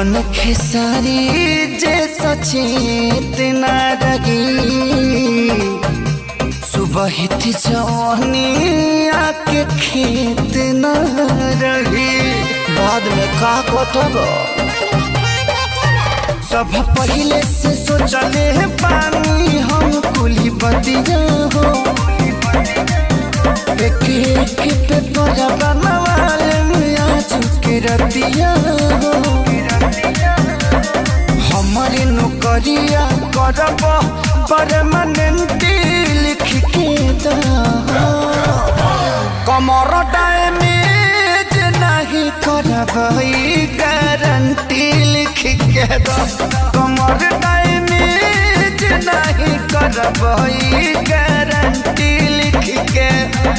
चंदन खेसारी जे सचेत न रही सुबह जवानी आके खेत न रही बाद में का कटब सब पहले से सोचले पानी हम कुली बदिया हो एक पे पर बनवाले आज के रतिया हो हमारी नौकरिया करब परमानेंट लिख के कमर डैमेज नहीं करब गारंटी लिख के कमर डैमेज नहीं करब गारंटी लिख के।